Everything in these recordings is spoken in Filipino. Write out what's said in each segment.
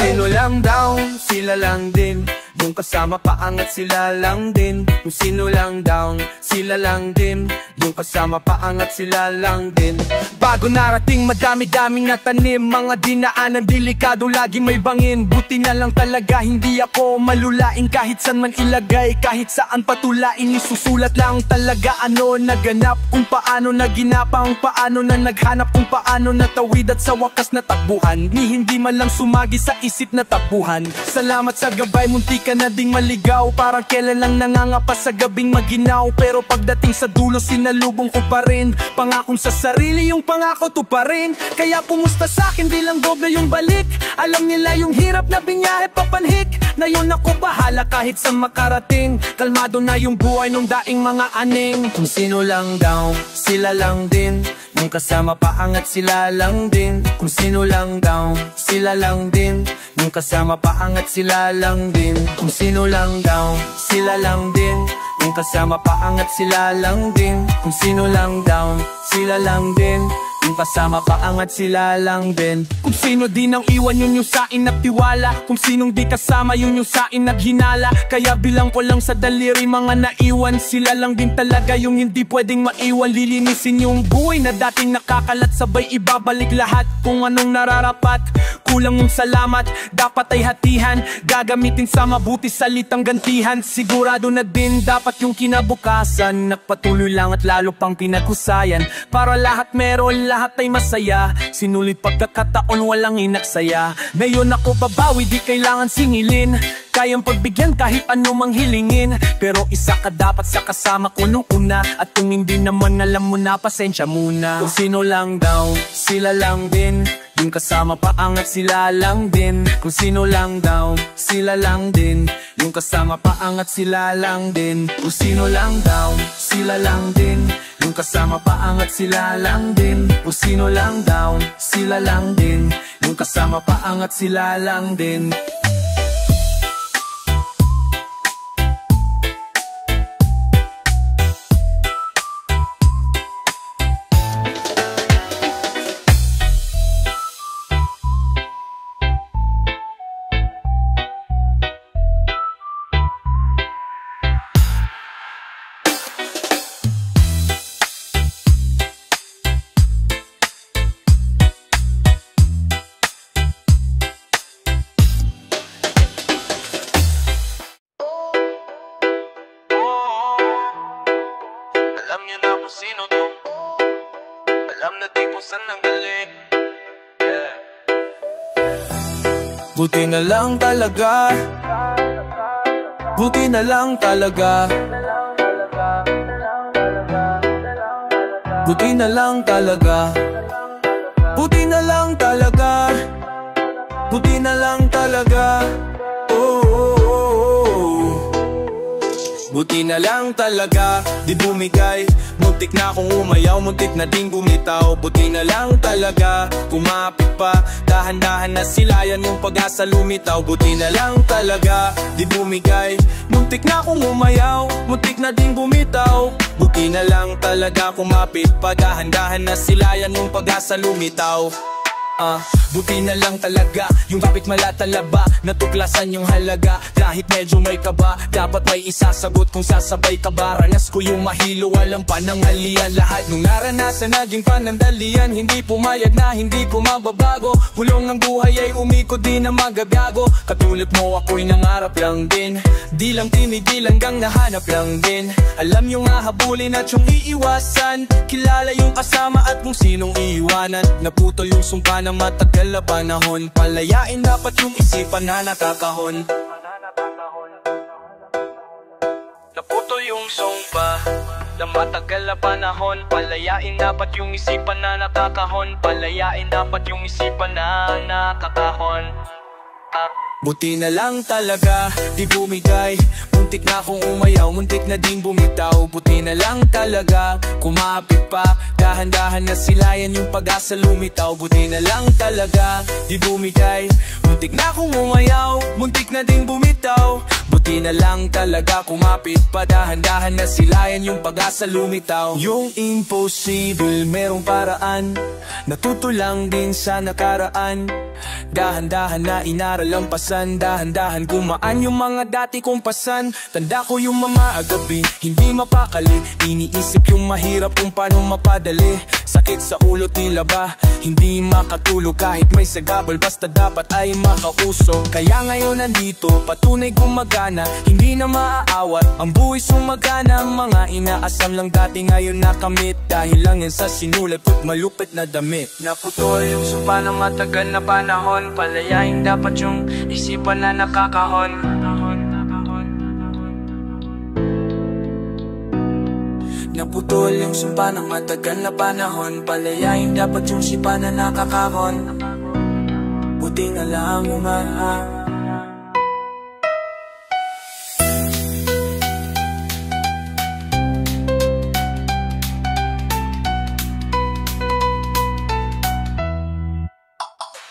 sino lang down, sila lang din. Yung kasama paangat sila lang din. Kung sino lang down, sila lang din. Yung kasama paangat sila lang din. Bago narating madami-daming natanim, mga dinaanan delikado lagi may bangin. Buti na lang talaga hindi ako malulain. Kahit saan man ilagay, kahit saan patulain, isusulat lang talaga ano naganap, kung paano naginapang, paano na naghanap, kung paano natawid at sa wakas natakbuhan. Ni hindi man lang sumagi sa isip na takbuhan. Salamat sa gabay, munti ka na ding maligaw. Parang kailan lang nangangapa sa gabing maginaw. Pero pagdating sa dulo sinalubong ko pa rin. Pangakong sa sarili yung pangako to pa rin. Kaya pumusta sa'kin di lang dog na yung balik. Alam nila yung hirap na binyahe papanhik. Na yun ako bahala kahit sa makarating. Kalmado na yung buhay nung daing mga aning. Kung sino lang down, sila lang din. Yung kasama paangat sila lang din. Kung sino lang down, sila lang din. Yung kasama paangat sila lang din. Kung sino lang down, sila lang din. Yung kasama paangat sila lang din. Kung sino lang down, sila lang din. Yung kasama paangat sila lang din. Kung sino din ang iwan yun yung sain na tiwala. Kung sinong di kasama yun yung sain na ginala. Kaya bilang ko lang sa daliri mga naiwan. Sila lang din talaga yung hindi pwedeng maiwan. Lilinisin yung buhay na dating nakakalat. Sabay ibabalik lahat kung anong nararapat. Kulang yung salamat, dapat ay hatihan. Gagamitin sa mabuti salitang gantihan. Sigurado na din dapat yung kinabukasan. Nagpatuloy lang at lalo pang pinaghusayan. Para lahat meron, lahat ay masaya. Sinulit pagkakataon, walang inaksaya. Ngayon ako babawi, di kailangan singilin. Kayang pagbigyan kahit ano mang hilingin. Pero isa ka dapat sa kasama ko nung una. At kung hindi naman alam mo na, pasensya muna. Kung sino lang down, sila lang din. Yung kasama paangat sila lang din. Kung sino lang down, sila lang din. Yung kasama paangat sila lang din. Kung sino lang down, sila lang din. Yung kasama paangat sila lang din. Kung sino lang down, sila lang din. Yung kasama paangat sila lang din. Alam niyo na kung sino to. Alam na di kung saan ang galing. Buti na lang talaga. Buti na lang talaga. Buti na lang talaga. Buti na lang talaga. Buti na lang talaga. Buti na lang talaga, di bumigay. Muntik na akong umayaw, muntik na ding bumitaw. Buti na lang talaga, kumapit pa. Dahan-dahan na silayan yung pag-asa lumitaw. Buti na lang talaga, di bumigay. Muntik na akong umayaw, muntik na ding bumitaw. Buti na lang talaga, kumapit pa. Dahan-dahan na silayan yung pag-asa lumitaw. Buti na lang talaga, yung kapit malatalaba. Natuklasan yung halaga, kahit medyo may kaba. Dapat may isasagot kung sasabay ka ba. Ranas ko yung mahilo, walang panangalian. Lahat nung naranasan naging panandalian. Hindi pumayag na hindi pumababago. Hulong ng buhay ay umikot din na magabiago. Katulad mo ako'y nangarap lang din. Di lang tinigil hanggang nahanap lang din. Alam yung hahabulin at yung iiwasan. Kilala yung kasama at kung sinong iiwanan. Naputol yung sumpa na matagal na panahon. Palayain dapat yung isipan na nakakahon. Naputol yung sumpa na matagal na panahon. Palayain dapat yung isipan na nakakahon. Palayain dapat yung isipan na nakakahon. Buti na lang talaga, di bumigay. Muntik na akong umayaw, muntik na ding bumitaw. Buti na lang talaga, kumapit pa. Dahan-dahan na silayan yung pag-asa lumitaw. Buti na lang talaga, di bumigay. Muntik na akong umayaw, muntik na ding bumitaw. Buti na lang talaga, kumapit pa. Dahan-dahan na silayan yung pag-asa lumitaw. Yung impossible merong paraan. Natuto lang din sa nakaraan. Dahan-dahan na inaral ang pasan, dahan-dahan gumaan yung mga dati kong pasan. Tanda ko yung mga agabi, hindi mapakali, iniisip yung mahirap kung paano mapadali. Sakit sa ulo tila ba, hindi makatulog kahit may sagabal, basta dapat ay makausok. Kaya ngayon nandito, patunay gumagana, hindi na maaawat ang buwis sumagana. Mga inaasam lang dati ngayon nakamit, dahil lang yan sa sinulat at malupit na damit. Naputol yung sumpa ng matagal na panahon, palayain dapat yung isipan na nakakahon. Naputol yung sumpa ng matagal na panahon, palayain dapat yung isipan na nakakahon. Buti na lang umaha.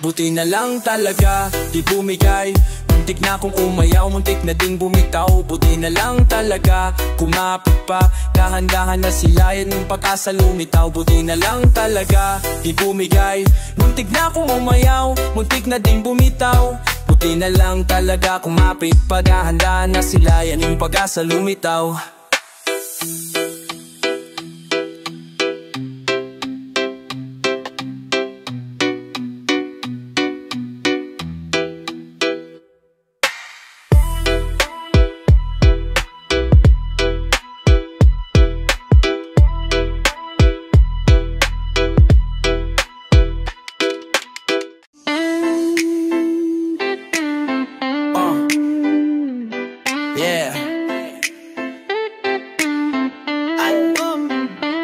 Buti na lang talaga, di bumigay. Muntik na akong umayaw, muntik na ding bumitaw. Buti na lang talaga, kumapit pa. Dahan-dahan na silayan yung pag-asa lumitaw. Buti na lang talaga, di bumigay. Muntik na akong umayaw, muntik na ding bumitaw. Buti na lang talaga, kumapit pa. Dahan-dahan na silayan yung pag-asa lumitaw.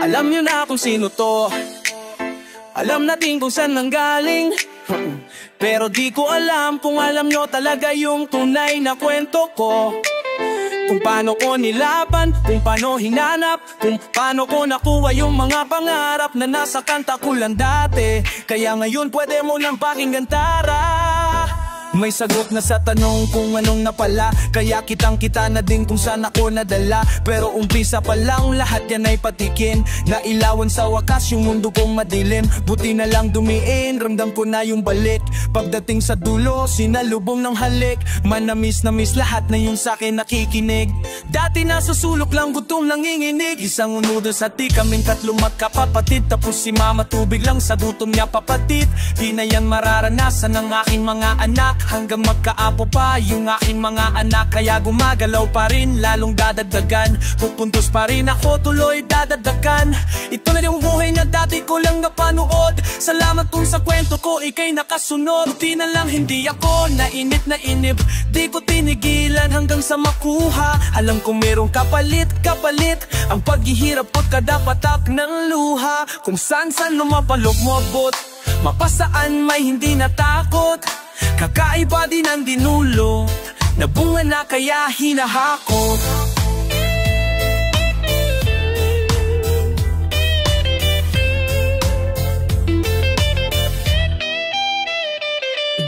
Alam nyo na kung sino to, alam natin kung saan nanggaling. Pero di ko alam kung alam nyo talaga yung tunay na kwento ko. Kung paano ko nilaban, kung paano hinanap, kung paano ko nakuha yung mga pangarap na nasa kanta ko lang dati. Kaya ngayon pwede mo lang pakinggan, tara. May sagot na sa tanong kung anong napala, kaya kitang-kita na din kung saan ako nadala. Pero umpisa pa lang, lahat yan ay patikin. Nailawan sa wakas yung mundo kong madilim. Buti na lang dumiin, ramdam ko na yung balik. Pagdating sa dulo, sinalubong ng halik. Manamis na miss lahat na yung sa'kin nakikinig. Dati nasa sulok lang, gutom lang inginig. Isang unudo sa ti, kaming tatlo magkapapatid. Tapos si mama tubig lang sa gutom niya papatid. Di na yan mararanasan ng aking mga anak. Hanggang magkaapo pa yung aking mga anak. Kaya gumagalaw pa rin, lalong dadagdagan. Pupuntos pa rin ako, tuloy dadagdagan. Ito na yung buhay na dati ko lang napanood. Salamat kung sa kwento ko ikay nakasunod. Buti na lang hindi ako nainip na inip. Di ko tinigilan hanggang sa makuha. Alam ko merong kapalit ang paghihirap at kadapatak ng luha. Kung saan lumapalok mo abot, mapasaan may hindi natakot. Kakaiba din ang dinulot, nabunga na kaya hinahakot.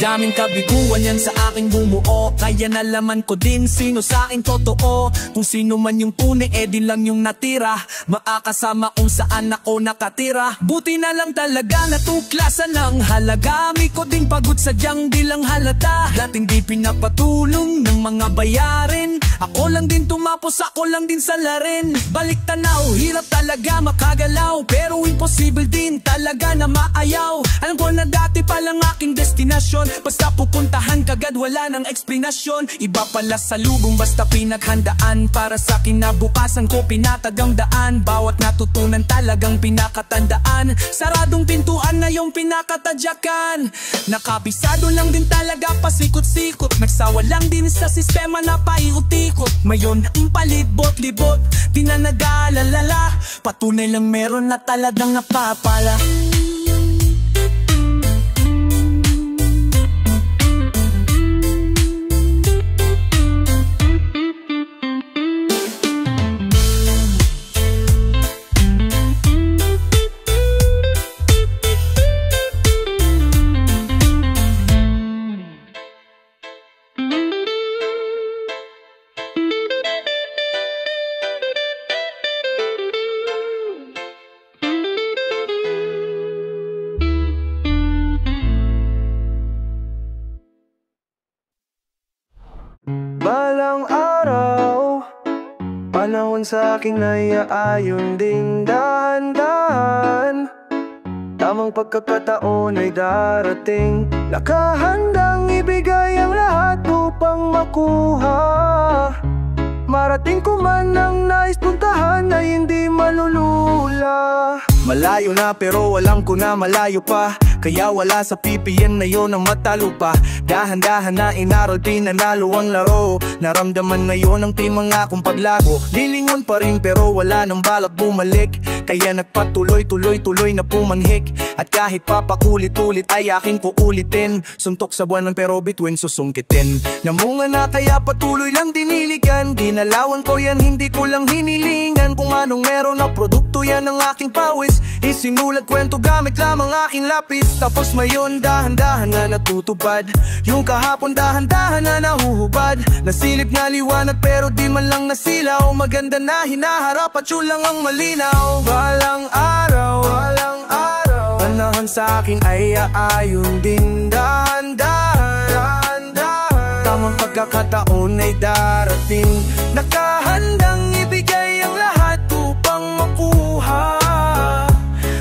Daming kabiguan yan sa aking bumuo, kaya nalaman ko din sino sa akin totoo. Kung sino man yung tunay, di lang yung natira. Maakasama kung saan ako nakatira. Buti na lang talaga natuklasan ng halaga. May ko din pagod sadyang di lang halata. Dating di pinapatulong ng mga bayarin. Ako lang din tumapos, ako lang din salarin. Balik tanaw, hirap talaga makagalaw. Pero imposible din talaga na maayaw. Alam ko na dati palang aking destinasyon. Basta pupuntahan kagad, wala ng eksplanasyon. Iba pala sa lubong, basta pinaghandaan. Para sa kinabukasan ko pinatagang daan. Bawat natutunan talagang pinakatandaan. Saradong pintuan na yung pinakatadyakan. Nakabisado lang din talaga pasikot-sikot. Nagsawa lang din sa sistema na paiutikot. Mayon ang palibot-libot, di na nag-aalalala. Patunay lang meron na talagang napapala. Panahon sa akin ay aayon din dahan-dahan. Tamang pagkakataon ay darating, nakahandang ibigay ang lahat upang makuha. Marating ko man ang nais puntahan ay hindi malulula. Malayo na pero alam ko na malayo pa, kaya wala sa PPN na yun ang matalo pa. Dahan-dahan na inaral, pinanalo ang laro. Naramdaman ngayon ang timang akong paglago. Lilingon pa rin pero wala nang balak bumalik, kaya nagpatuloy-tuloy-tuloy na pumanhik. At kahit papakulit-ulit ay aking kuulitin. Suntok sa buwanan pero bituin susungkitin. Namunga na kaya patuloy lang diniligan. Dinalawan ko yan, hindi ko lang hinilingan. Kung anong meron na produkto yan ang aking pawis. Isinulat kwento gamit lamang aking lapis. Tapos ngayon dahan-dahan na natutupad yung kahapon dahan-dahan na nahuhubad. Nasilip na liwanag pero di man lang nasilaw. Maganda na hinaharap at yun lang ang malinaw. Walang araw, panahon sa akin ay aayon din dahan-dahan. Tamang pagkakataon ay darating, nakahandang ibigay ang lahat upang makuha.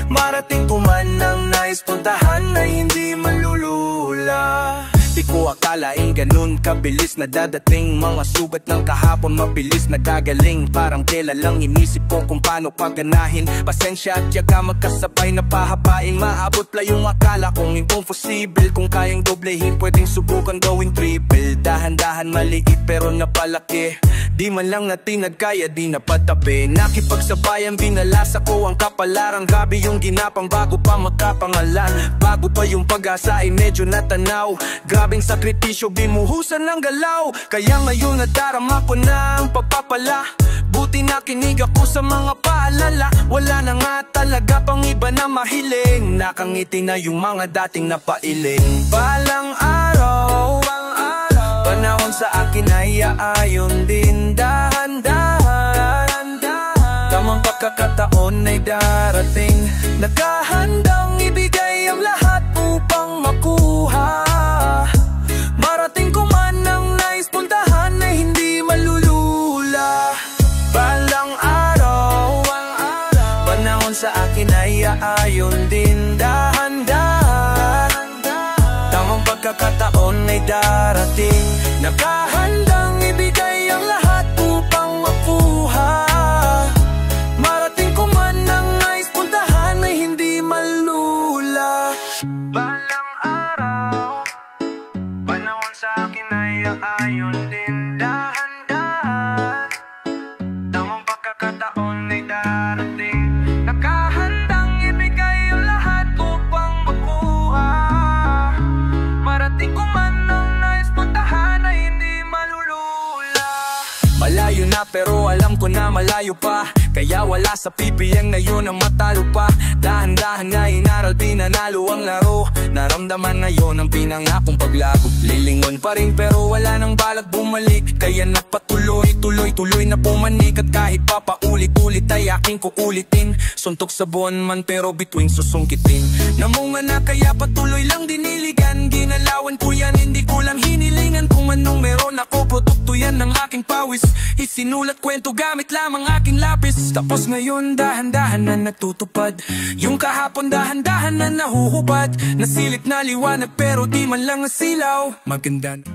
Marating ko man ang nais puntahan ay hindi malulula. Di ko akalaing ganun kabilis na dadating. Mga sugat ng kahapon mabilis na gagaling. Parang tela lang inisip ko kung paano paganahin. Pasensya at yaga magkasabay na pahabain. Maabot la yung akala kong imposible. Kung kayang doblehin pwedeng subukan gawing triple. Dahan-dahan maliit pero napalaki. Di man lang natinag kaya di napatabi. Nakipagsabayan binalasa ko ang kapalaran. Grabe yung ginapang bago pa magkapangalan. Bago pa yung pag-asa ay medyo natanaw. Grabing sakripisyo binuhusan ng galaw. Kaya ngayon nadarama ko na ang pagpapala. Buti na kinig ako sa mga paalala. Wala na nga talaga pang iba na mahiling. Nakangiti na yung mga dating napailing. Balang araw, panahon sa akin ay aayon din dahan-dahan. Tamang pagkakataon ay darating, nakahandang ibigay ang lahat upang makuha. Marating ko man ang nais puntahan ay hindi malulula. Balang araw, panahon sa akin ay aayon din dahan-dahan. Tamang pagkakataon ay darating, nakahandang ibigay ang lahat upang makuha. Marating ko man ang nais puntahan ay hindi malula. Balang araw, panahon sa akin ay aayon din dahan-dahan. Tamang pagkakataon ay darating, nakahandang ibigay ang lahat upang makuha. Marating ko man ang nais puntahan ay hindi malulula. Malayo na pero alam ko na malayo pa, kaya wala sa PPN na yun ang matalo pa. Dahan-dahan na inaral, pinanalo ang laro. Naramdaman ngayon ang pinangakong paglago. Lilingon pa rin pero wala nang balak bumalik, kaya napatuloy-tuloy na pumanik. At kahit papaulit-ulit ay aking kukulitin. Suntok sa buwan man pero bituin susungkitin. Namunga na kaya patuloy lang diniligan. Ginalawan ko yan, hindi ko lang hinilingan. Kung anong meron ako, produkto yan ng aking pawis. Isinulat kwento gamit lamang aking lapis. Tapos ngayon dahan-dahan na natutupad yung kahapon dahan-dahan na nahuhubad. Nasilip na liwanag pero di man lang nasilaw. Maganda na.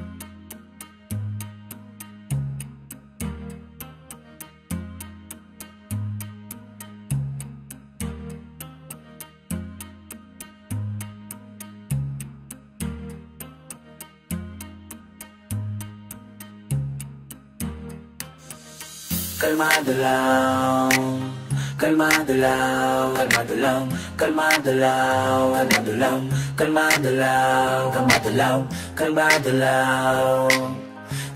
Kalmado lang, kalmado lang, kalmado lang, kalmado lang, kalmado lang, kalmado lang, kalmado lang, kalmado lang,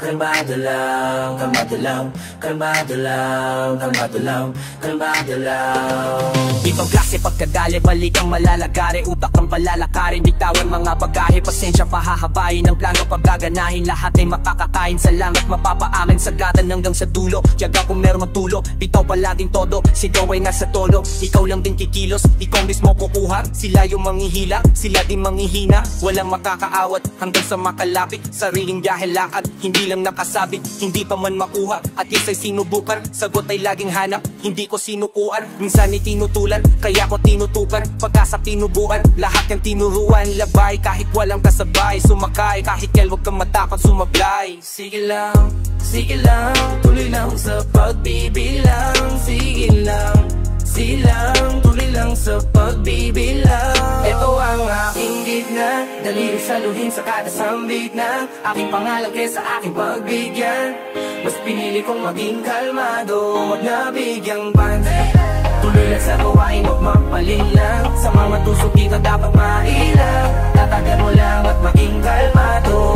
kalmado lang, kalmado lang, kalmado lang, kalmado lang, kalmado lang. Ibang klase pagkadali, balik ang malalagari. Utak ang palalakarin, bitawan mga bagahe. Pasensya pahahabain ang plano, paggaganahin. Lahat ay makakakain, salamat mapapaamin. Sagatan hanggang sa dulo, tiyaga kung meron matulo. Bitaw palaging todo, sigaw ay nasa tolo. Ikaw lang din kikilos, ikaw mismo kukuha. Sila yung manghihila, sila din manghihina. Walang makakaawat hanggang sa makalapit. Sariling biyahe lakad, hindi lang nakasabit, hindi pa man makuha. At yes ay sinubukan, sagot ay laging hanap, hindi ko sinukuan. Minsan ay tinutulan, kaya ko tinutukan. Pagkasa tinubuan, lahat yung tinuruan. Labay kahit walang kasabay, sumakay kahit kailan huwag kang matakot sumablay. Sige lang, tuloy lang sa pagbibilang. Sige lang, tuloy lang sa pagbibilang. Ito ang aking gitna, daliri saluhin sa kada sambit ng aking pangalan kesa aking pagbigyan. Mas pinili kong maging kalmado, wag na bigyang pansin. Tuloy lang sa gawain, huwag magpalin lang. Sa mga tusok dito dapat mailang. Tatagan mo lang at maging kalmado.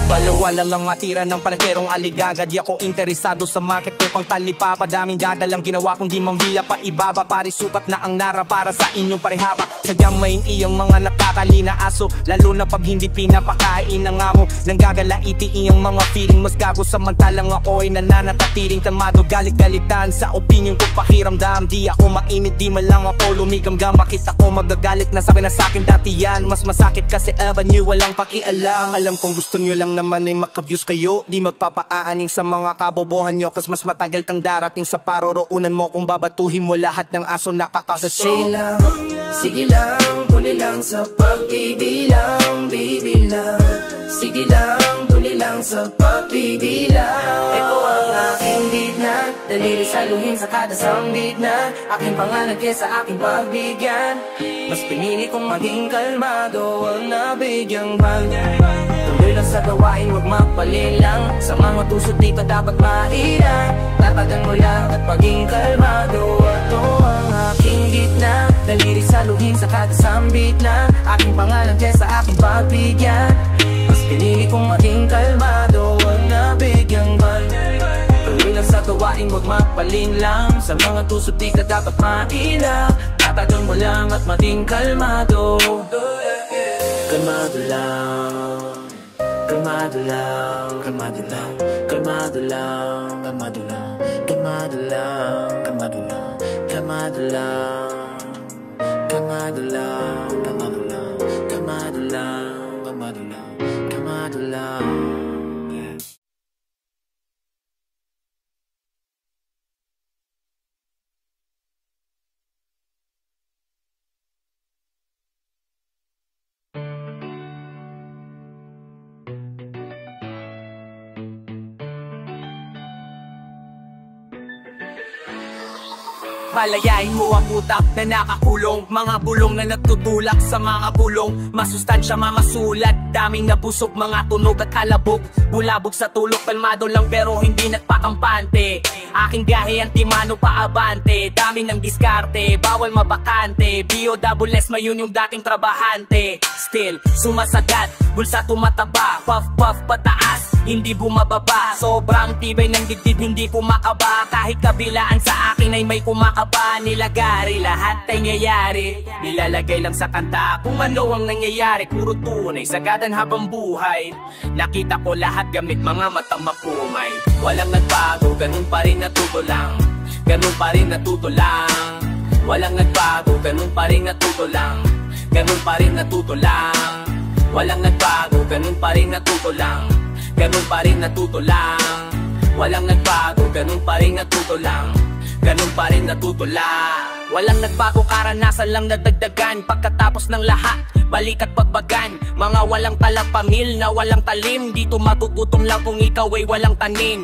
Balawala lang matira ng palakerong aligaga. Di ako interesado sa market ko pang talipa. Padaming dadalang ginawa kong di mambiya pa ibaba. Pare sukat na ang nara para sa inyong parehaba. Sadyang may iyong mga nakakali na aso, lalo na pag hindi pinapakain ng amo. Nanggagalaiti iyong mga feeling, mas gago samantalang ako ay nananatatiling kalmado. Galit-galitan sa opinion ko pakiramdam. Di ako mainit, di man lang ako lumigamgam. Bakit ako magagalit na sabi na sakin dati yan? Mas masakit kasi avenue walang pakialam. Alam kong gusto nyo lang naman ay makabuse kayo, di magpapaaning sa mga kabobohan nyo. Kas mas matagal kang darating sa paroroonan mo kung babatuhin mo lahat ng aso nakakasasyo. Sige lang, tuloy lang sa pagbibilang, bibilang. Sige lang, tuloy lang sa pagbibilang. Ito ang aking gitna, daliri saluhin sa kada sambit na aking pangalan kesa aking pagbigyan. Mas pinili kong maging kalmado, wag na bigyang bagay. Tuloy lang sa gawain, huwag magpalilang. Sa mga tusok dito dapat mailang. Tatagan mo lang at maging kalmado. Ito ang aking gitna, daliri saluhin sa kada sambit na aking pangalan kesa aking pagbigyan. Mas pinili kong maging kalmado, wag na bigyang bagay. Tuloy lang sa gawain, huwag magpalin lang. Sa mga tusok dito dapat mailang. Tatagan mo lang at maging kalmado. Kalmado lang, kalmado lang, kalmado lang, kalmado lang, kalmado lang, kalmado lang, kalmado lang, kalmado lang, kalmado lang, kalmado lang, kalmado lang, kalmado lang, kalmado lang. Palayain mo ang utak na nakakulong, mga bulong na nagtutulak sa mga bulong. Masustansya, mga sulat, daming nabusog, mga tunog at kalabog. Bulabog sa tulog, kalmado lang pero hindi nagpakampante. Aking gahe, antimano pa abante. Daming ng diskarte, bawal mabakante. B.O.S. mayun yung dating trabahante. Still, sumasagat, bulsa tumataba. Puff puff pataas, hindi bumababa. Sobrang tibay ng dibdib, hindi kumakaba. Kahit kabilaan sa akin ay may kumakaba. Nilagari, lahat ay nangyayari. Nilalagay lang sa kanta kung ano ang nangyayari. Puro tunay, sagadan habang buhay. Nakita ko lahat gamit mga matang mapumay. Walang nagbago, ganun pa rin natuto lang. Ganun pa rin natuto lang. Walang nagbago, ganun pa rin natuto lang. Ganun pa rin natuto lang. Walang nagbago, ganun pa rin natuto lang. Ganun pa rin natuto lang. Walang nagbago, ganun pa rin natuto lang. Ganun pa rin natutula. Walang nagbago, karanasan lang nadagdagan. Pagkatapos ng lahat, balik at pagbagan. Mga walang talapamil na walang talim. Dito matututom lang kung ikaw ay walang tanim.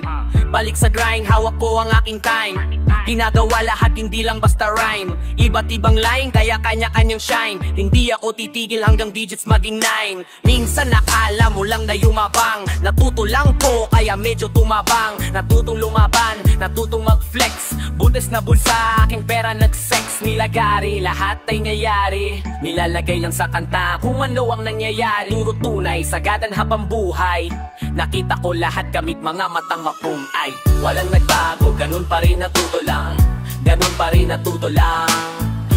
Balik sa grind, hawak ko ang aking time. Ginagawa lahat, hindi lang basta rhyme. Iba't ibang line, kaya kanya-kanyang shine. Hindi ako titigil hanggang digits maging 9. Minsan nakala mo lang na yumabang. Natuto lang ko, kaya medyo tumabang. Natutong lumaban, natutong mag-flex. Butas na bulsa, aking pera nag-sex. Nilagari, lahat ay nangyayari. Nilalagay lang sa kanta kung ano ang nangyayari. Puro tunay, sagadan habang buhay. Nakita ko lahat gamit mga matang mapung ay. Walang nagbago, ganun pa rin natuto lang. Ganun pa rin natuto lang.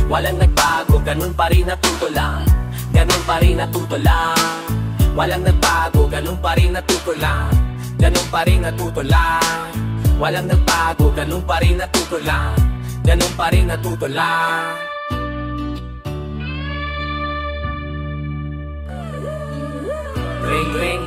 Walang nagbago, ganun pa rin natuto lang. Ganun pa rin natuto lang. Walang nagbago, ganun pa rin natuto lang. Ganun pa rin natuto lang. Walang nagbago, ganun pa rin natuto lang. Ganun pa rin natuto lang. Ring ring,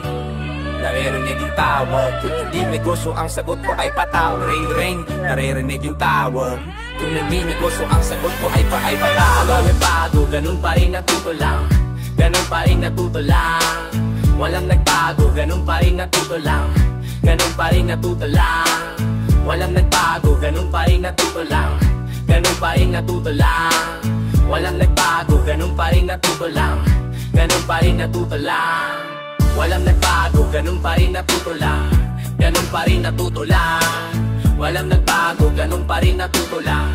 naririnig yung tawag. Kung hindi negosyo ang sagot ko ay pataw. Ring ring, naririnig yung tawag. Kung hindi negosyo ang sagot ko ay pataw. Walang bago, ganun pa rin natuto lang. Ganun pa rin natuto lang. Walang nagbago, ganun pa rin natuto lang. Ganun pa rin natuto lang. Walang nagbago, ganun pa rin natuto lang. Ganun pa rin natuto lang. Walang nagbago, ganun pa rin natuto lang. Ganun pa rin natuto lang. Walang nagbago, ganun pa rin natuto lang. Ganun pa rin natuto lang. Walang nagbago, ganun pa rin natuto lang.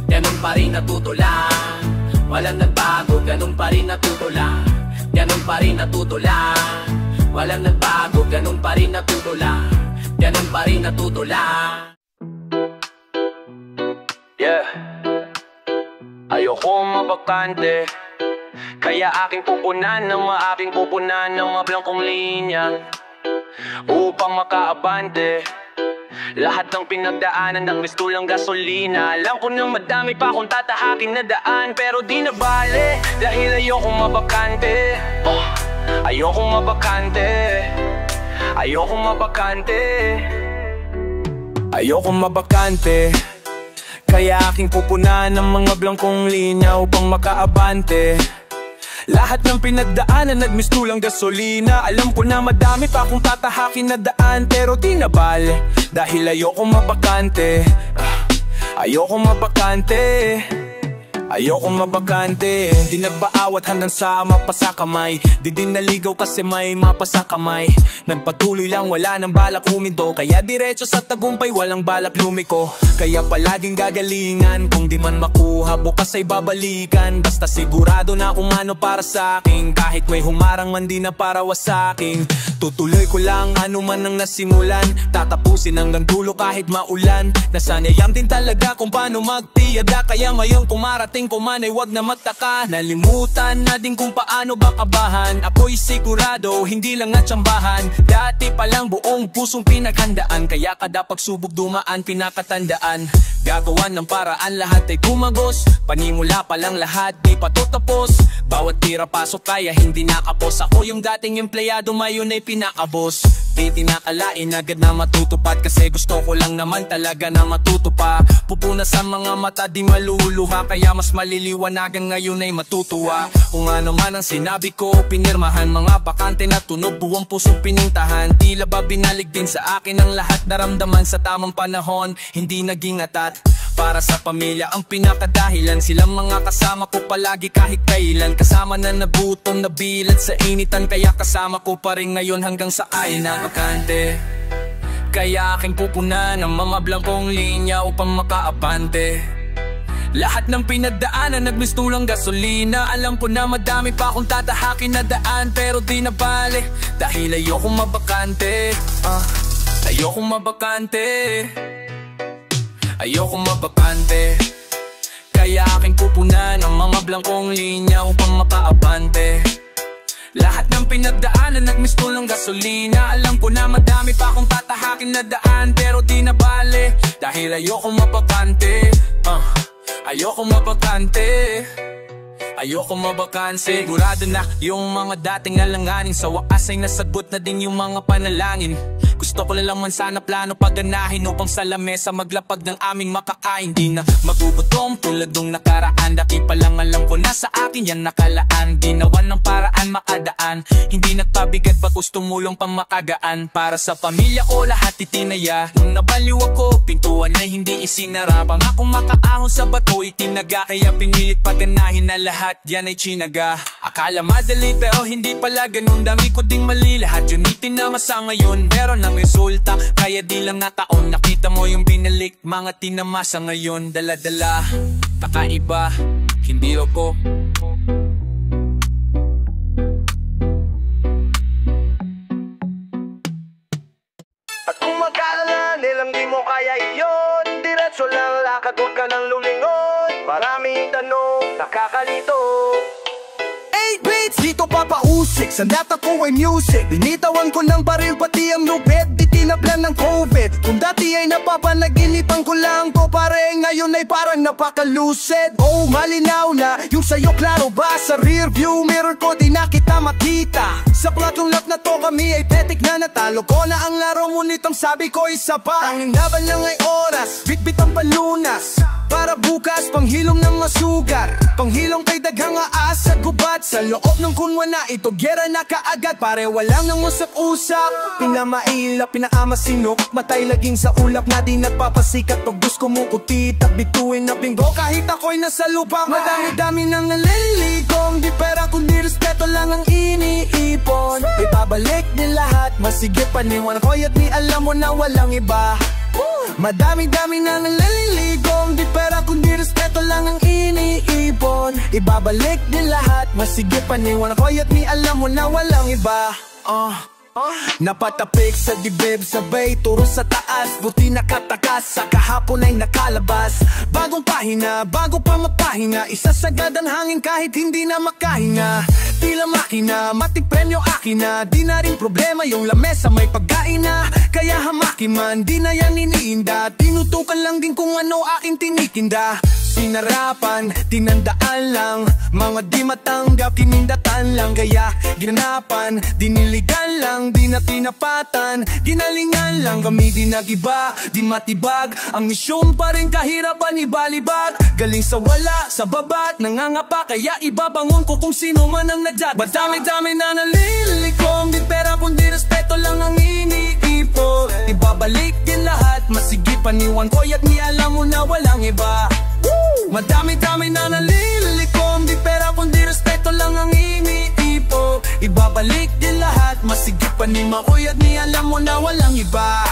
Ganun pa rin natuto lang. Walang nagbago, ganun pa rin natuto lang. Ganun pa rin natuto lang. Walang nagbago, ganun pa rin natuto lang. Ganun pa rin natuto lang. Yeah. Ayokong mabakante, kaya aking pupunan ng mga blangkong linya upang makaabante lahat ng pinagdaanan ng mistulang gasolina. Alam ko nang madami pa akong tatahakin na daan, pero di na bale dahil ayokong mabakante. Ayokong mabakante. Ayokong mabakante. Ayokong mabakante, kaya aking pupunan ng mga blangkong linya upang makaabante lahat ng pinagdaanan, nagmistulang gasolina. Alam ko na madami pa akong tatahakin na daan, pero di na bale dahil ayokong mabakante. Ayokong mabakante. Ayokong mabakante. Di nagpaawat hanggang sa mapasa kamay. Di din naligaw kasi may mapasa kamay. Nagpatuloy lang, wala nang balak huminto. Kaya diretso sa tagumpay, walang balak lumiko. Kaya palaging gagalingan, kung di man makuha bukas ay babalikan. Basta sigurado na kung ano para sa akin. Kahit may humarang man di na para wasakin. Tutuloy ko lang ano man ang nasimulan. Tatapusin hanggang dulo kahit maulan. Nasanayam din talaga kung paano magtiyada. Kaya ngayon kumarating ko man ay wag na magtaka. Nalimutan na din kung paano ba kabahan. Ako'y sigurado, hindi lang natsambahan. Dati palang buong pusong pinaghandaan. Kaya kada pagsubok dumaan pinakatandaan. Gagawan ng paraan, lahat ay gumagos. Panimula pa lang lahat, di pa to tapos. Bawat tira pasok kaya hindi nakapos. Ako yung dating empleyado, mayon ay pinakabos. Di tinakalain agad na matutupad, kasi gusto ko lang naman talaga na matuto pa. Pupuna sa mga mata di maluluha, kaya mas maliliwanagan ngayon ay matutuwa. Kung ano man ang sinabi ko, pinirmahan. Mga bakante na tunog, buwang pusong pinintahan. Tila ba binalig din sa akin ang lahat. Naramdaman sa tamang panahon, hindi naging atat. Para sa pamilya ang pinakadahilan. Silang mga kasama ko palagi kahit kailan. Kasama na nagutom, nabilad sa initan. Kaya kasama ko pa rin ngayon hanggang sa ay na bakante. Kaya aking pupunan ng mga blangkong linya upang makaabante lahat ng pinagdaanan, nagmistulang gasolina. Alam ko na madami pa akong tatahakin na daan, pero di na bale dahil ayokong mabakante. Ayokong mabakante. Ayokong mabakante. Kaya aking pupunan ng mga blangkong linya upang makaabante lahat ng pinagdaanan, nagmistulang gasolina. Alam ko na madami pa akong tatahakin na daan, pero di na bale dahil ayokong mabakante. Ayokong mabakante. Ayokong mabakanse. Sigurado na yung mga dating nalanganin sa wakas ay nasagot na din yung mga panalangin. Gusto ko lang man sana plano pagganahin upang sa lamesa maglapag ng aming makakain. Di na magugutom tulad nung nakaraan. Daki pa lang alam ko na sa akin yan nakalaan. Ginawan ng paraan makadaan, hindi nagpabigat pagkus tumulong pang makagaan. Para sa pamilya ko lahat itinaya. Nung nabaliw ako, pintuan ay hindi isinara. Pangakong makaahon sa bato itinaga. Kaya pinilit pagganahin na lahat yan ay chinaga. Akala madali pero hindi pala ganun. Dami ko ding mali, lahat yun itinamasa ngayon. Meron ng resulta, kaya di lang nataon. Nakita mo yung binalik, mga tinamasa ngayon. Dala-dala, kakaiba, hindi ako. At kung mag-alala nilang di mo kaya iyon, diretso lang lakad, huwag ka nang lulingon. Maraming tanong, nakakalito. 8 beats, dito papausik. Sa data ko ay music. Binitawan ko ng baril pati ang lupet. Di tinablan ng COVID. Kung dati ay napapanaginipan ko lang to pare, ngayon ay parang napakalucid. Oh, malinaw na, yung sa'yo klaro ba? Sa rear view mirror ko di na kita makita. Sa platong lap na to kami ay petik na natalo ko na ang laro. Ngunit ang sabi ko isa pa, ang laban lang ay oras, bitbit ang palunas. Para bukas, panghilom ng masugar, panghilom kay daghang aas at gubat. Sa loob ng kunwa na ito, gera na kaagad. Pare walang nang usap-usap, pinamaila, pinaamasinok, matay laging sa ulap na di nagpapasikat. Pag gusto mo kutitak, bituin na bingo kahit ako'y nasa lupa. Madami-dami nang nalilikom, di pera kundi respeto lang ang iniipon. Ipabalik din lahat, masigit paniwan ko'y at ni alam mo na walang iba. Madami-dami na nalililigom, di pera kundi respeto lang ang iniipon. Ibabalik din lahat, masigit paniwan ko'y at ni alam mo na walang iba. Napatapik sa dibdib, sabay turo sa taas. Buti nakatakas, sa kahapon ay nakalabas. Bagong pahina, bago pa mapahinga, isasagad ang hangin kahit hindi na makahinga. Tila makina, matik premyo akin na. Di na rin problema yung lamesa may pagkain na. Kaya hamakin man, di na yan iniinda. Tinutukan lang din kung ano aking tinikinda. Sinarapan, tinandaan lang, mga di matanggap, tinindatan lang. Kaya ginanapan, diniligan lang, di na tinapatan, ginalingan lang. Kami di nagiba, di matibag, ang misyon pa rin kahirapan ibalibag. Galing sa wala, sa babat, nangangapa, kaya ibabangon ko kung sino man ang nadyat. Madami-dami na nalilikom, di pera kundi respeto lang ang iniipon. Ibabalik din lahat, masigit paniwan ko'y at ni alam mo na walang iba. Madami-dami na nalilikom, di pera kundi respeto lang ang iniipon. Ibabalik din lahat, masigit paniwan ko'y at ni alam mo na walang iba.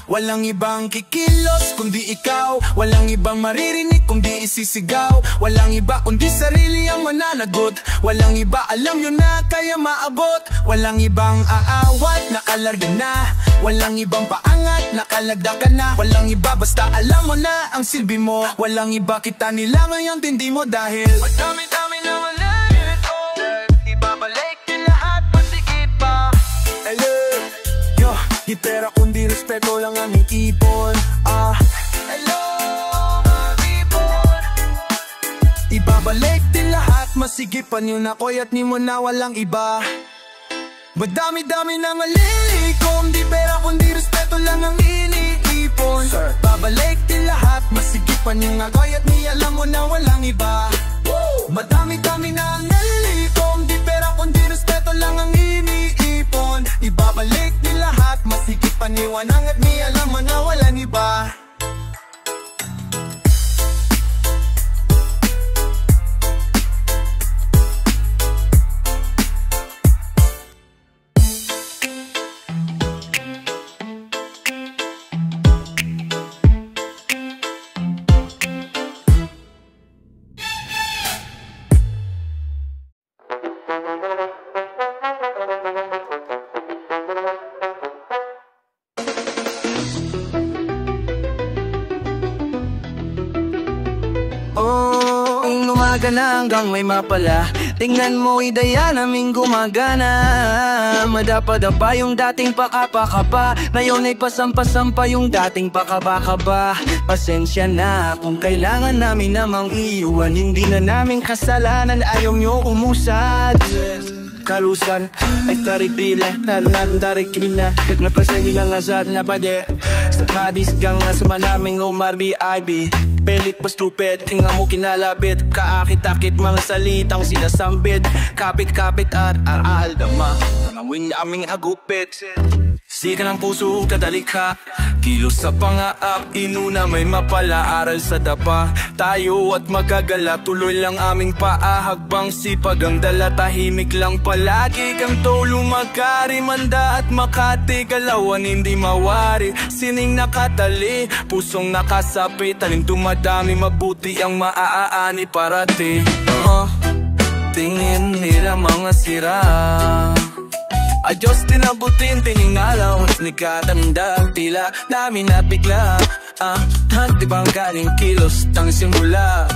Walang ibang kikilos kundi ikaw, walang ibang maririnig kundi isisigaw. Walang iba kundi sarili ang mananagot, walang iba alam yun na kaya maabot. Walang ibang aawat, nakalarga na, walang ibang paangat, nakalagda ka na. Walang iba basta alam mo na ang silbi mo, walang iba kita nila ngayon tindi mo dahil madami-dami na malilito. Ibabalik din lahat, masigit pa. Hello, yo, di pera kundi respeto lang ang ipon. Hello, mga people. Ibabalik din lahat, masigipan yun ako'y at ni mo na walang iba. Madami-dami na malilikom, di pera kundi respeto lang ang iniipon. Babalik din lahat, masigipan yung ako'y at ni alam mo na walang iba. Madami-dami na nalilikom, di pera kundi respeto lang ang iniipon. Ibabalik din lahat, masigit paniwanang at ni alam mo na walang iba. Umaga na hanggang may mapala, tingnan mo idaya naming gumagana. Madapa-dapa yung dating pakapa-kapa, ngayon ay pasampa-sampa yung dating pakaba-kaba. Pasensya na kung kailangan namin namang iiwan, hindi na namin kasalanan, ayaw nyo umusad. Kalusan ay taripila, nalunan tarikina, nagnapasan nilang asad na pade. Sa kadisgang nasa manaming umarbi IB, pelit pa stupid, tingnan mo kinalabit. Kaakit-akit mga salitang sinasambit, kapit-kapit at aral-dama, namawin aming agupit. Sika ng puso, kadalika, kilos sa pangaap, inuna may mapala, aral sa dapa. Tayo at magagala, tuloy lang aming paahagbang sipag ang dala. Tahimik lang palagi kang tolo, magkari, manda at makati. Galawan hindi mawari, sining nakatali, pusong nakasapit. Alin dumadami, mabuti ang maaaani parati. Tingin nila mga sira, Diyos tinabutin, tiningalaw, ni katanda, tila namin at bigla. Di bang galing kilos, tang simula.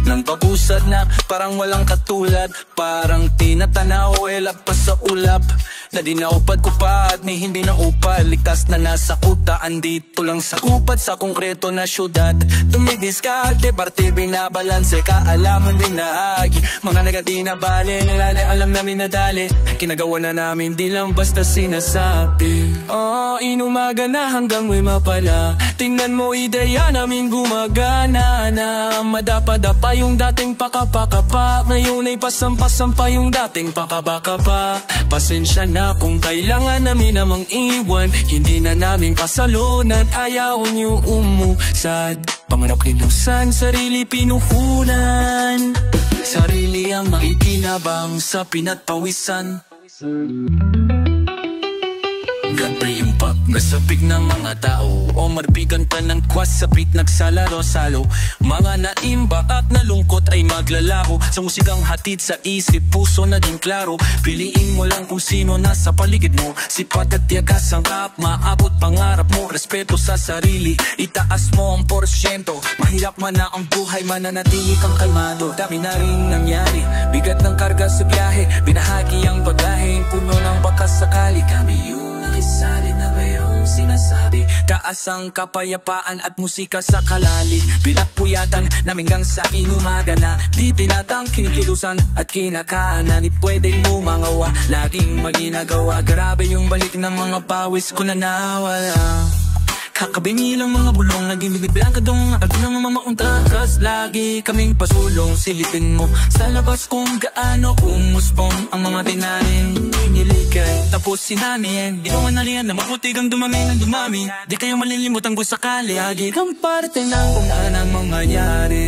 Nang pabusad na, parang walang katulad, parang tinatanaw, elap pa sa ulap. na di naupad ko pa at ni hindi na upad. Ligtas na nasa kuta, andito lang sa kupad sa konkreto na syudad. Tumidiskarte, parte binabalanse, kaalaman din na agi. Mga nagati na bale, nalala alam namin na dali. Kinagawa na namin, di lang basta sinasabi. Inumaga na hanggang may mapala. Tingnan mo ideya namin gumagana na. Madapa-dapa yung dating pakapakapa, ngayon ay pasampa-sampa yung dating pakabaka pa. Pasensya na kung kailangan namin namang iwan, hindi na namin kasalunan, ayaw niyo umusad. Pangarap kinusan, sarili pinuhunan, sarili ang makikinabang sa pinatpawisan. Ganda yung pag nasapig ng mga tao, o marbigan pa ng kwas sapit nagsalaro-salo. Mga naimba at nalungkot ay maglalaro sa musikang hatid sa isip, puso na din klaro. Piliin mo lang kung sino nasa paligid mo, sipat at tiyagas ang rap, maabot pangarap mo. Respeto sa sarili, itaas mo ang porsyento. Mahirap man na ang buhay, mananatili kang kalmado. Dami na rin nangyari, bigat ng karga sa biyahe, binahagi ang bagahe, puno ng bakas sakali. Kami yun nakisali na mayroong sinasabi, taas ang kapayapaan at musika sa kalali. Pinagpuyatan namin gang sa inumaga na di tinatang kinikilusan at kinakaanan. Di pwedeng bumangawa, laging maginagawa. Grabe yung balik ng mga pawis ko na nawala. Kakabingi lang mga bulong, naging bigbilang kadong ako na mamaunta. Kas lagi kaming pasulong, silipin mo sa labas kung gaano umusbong ang mga tinanin iniligay. Tapos sinamin, di ko manalihan na maputigang dumami ng dumami. Di kayo malilimutan ko sakali, agi kang parte ng kung anong mangyayari.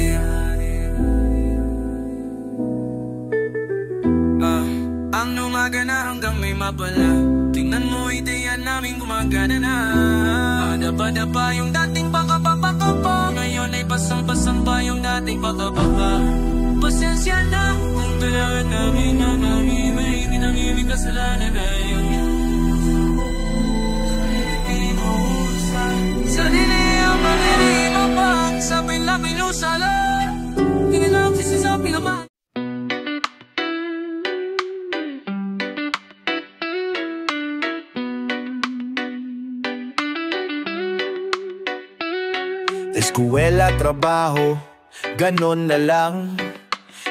Ang umaga na hanggang may mapala, tingnan mo ideya namin gumagana na. Dapa-dapa yung dating pakapapakapa, ngayon ay pasang-pasang pa yung dating pakapapa. Pasensya na kung talaga namin na namin may pinangimig kasalanan ngayon. Sarili ang malilipapang sa pinapinusala, hindi lang kasi sa pinamahal. Eskwela, trabaho, ganon na lang.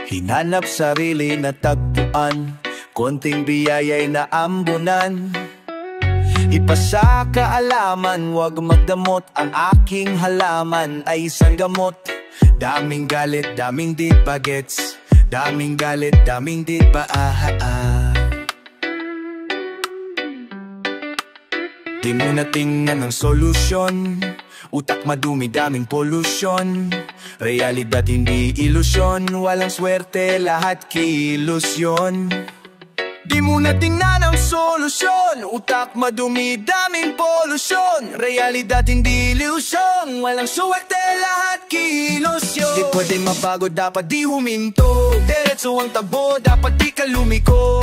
Hinanap sarili na tagpuan, konting biyaya'y naambunan. Ipasa kaalaman, wag magdamot, ang aking halaman ay isang gamot. Daming galit, daming di pa gets, daming galit, daming di pa Di mo natingnan ang solusyon, utak madumi, daming pollution. Realidad hindi ilusyon, walang swerte, lahat kilusyon. Di mo natingnan ang solusyon, utak madumi, daming pollution. Realidad hindi ilusyon, walang swerte, lahat kilusyon. Di pwede mabago, dapat di huminto, diretso ang tabo, dapat di ka lumiko.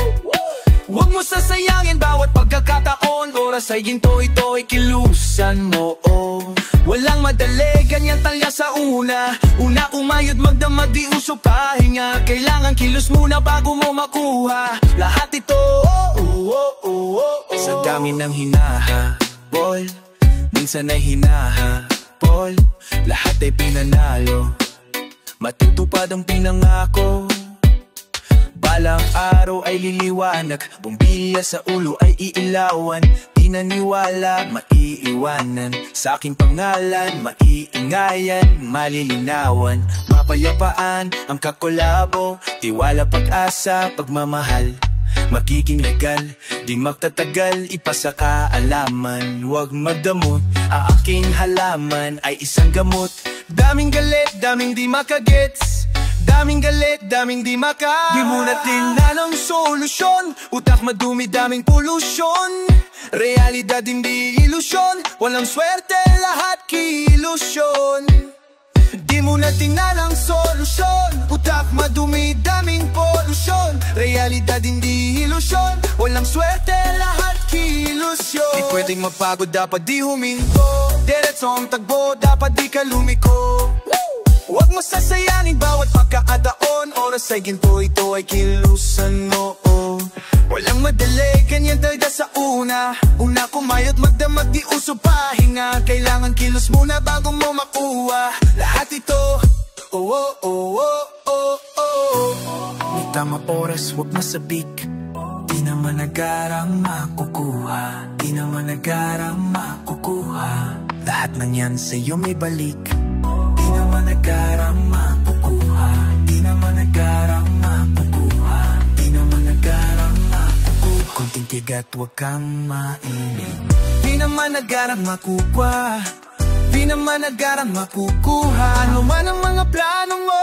Huwag mo sasayangin bawat pagkakataon, oras ay ginto, ito ay kilusan mo. Walang madali, ganyan talya sa una. Una umayod, magdamag, di usok pahinga. Kailangan kilos muna bago mo makuha lahat ito. Sa dami ng hinahabol, minsan ay hinahabol, lahat ay pinanalo, matutupad ang pinangako. Balang araw ay liliwanag, bombilya sa ulo ay iilawan. Di naniwala, maiiwanan, sa aking pangalan, maiingayan, malilinawan. Mapayapaan ang kakolabo, tiwala, pag-asa, pagmamahal. Magiging legal, di magtatagal, ipasa kaalaman. Huwag magdamot, ang aking halaman ay isang gamot. Daming galit, daming di makagets, daming galit, daming di maka. Di mo natingnan ang solusyon, utak madumi, daming pollution. Realidad hindi ilusyon, walang swerte, lahat kilusyon. Di mo natingnan ang solusyon, utak madumi, daming pollution. Realidad hindi ilusyon, walang swerte, lahat kilusyon. Di pwedeng mapagod, dapat di huminto, diretso ang tagbo, dapat di ka lumiko. Huwag mo sasayangin bawat pagkakataon, oras ay ginto, ito ay kilusan mo. Walang madali, ganyan talaga sa una. Una kumayot, magdamag, di uso pahinga. Kailangan kilos muna bago mo makuha lahat ito. Oh, oh, oh, oh, oh, oh. May tamang oras, wag masabik. Di naman agarang makukuha. Di naman agarang makukuha. Lahat ng yan sa'yo may balik. Di naman agarang makukuha. Di naman agarang makukuha. Di naman agarang makukuha. Kunting tigat, wag kang mainit. Di naman agarang makukuha. Di naman agarang makukuha. Ano man ang mga plano mo,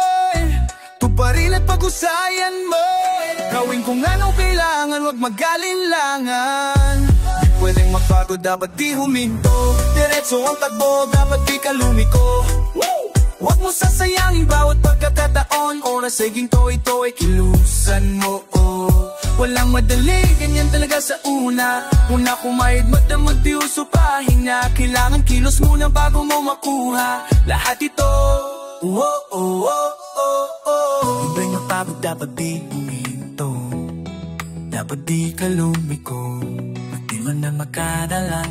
tuparin at pag-usayan mo. Gawin kung anong kailangan, wag mag-alinlangan. Di pwedeng magbago, dapat di huminto. Diretso ang takbo, dapat di ka lumiko. Wag mo sasayangin bawat pagkakataon. Oras ay ginto, ito ay kilusan mo. Walang madali, ganyan talaga sa una. Una kumayod, magdamag, di uso pahinga. Kailangan kilos muna bago mo makuha lahat ito. Oh, oh, oh, oh, oh. Iba'y mapagod, dapat di huminto. Dapat di ka lumiko. At di man na makadala